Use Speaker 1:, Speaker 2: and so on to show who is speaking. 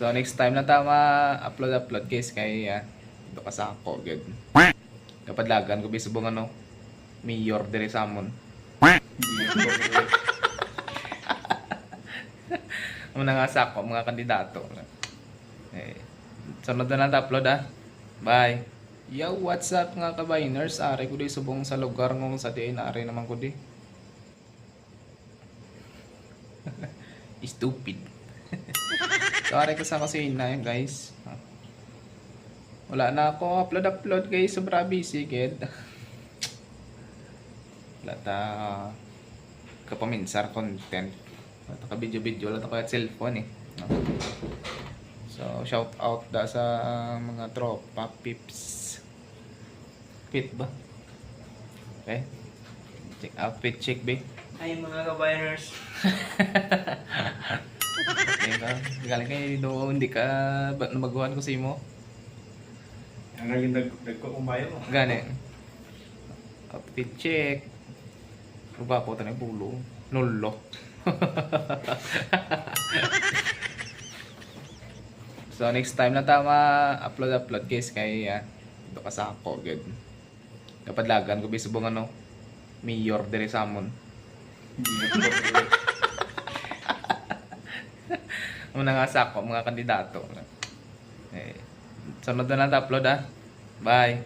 Speaker 1: So next time na tama upload guys kay ito ka sa ako gud. Kapag lagan ko bisubong ano mayor dire sa amon. Muna nga sa ako mga kandidato. Sunod na lang upload Bye. Yo, what's up mga kabayners? Ari ko di subong sa lugar ngong sa diay na ari naman ko di. Stupid. So ari ko sa kusina yun guys. Wala na ako upload guys. Sobra busy kid. Wala ta kapaminsar content. Wala ta video wala ta kaya cellphone So shout out da sa mga tropa pips. Fit ba? Okay. Check outfit check be.
Speaker 2: Ay mga kabayaners.
Speaker 1: Okay ba? Galing kayo doon, hindi ka namaguhan ko sa imo.
Speaker 2: Ang naging nagkukumayo mo.
Speaker 1: Gani. Outfit check. Ruba po tanay pulo. Nullo. So next time na tama upload guys kay ito ka sa ako good. Kapag lagan ko bisubong ano mayor dire sa amon. Muna nga sa ako mga kandidato. Sunod na lang upload Bye.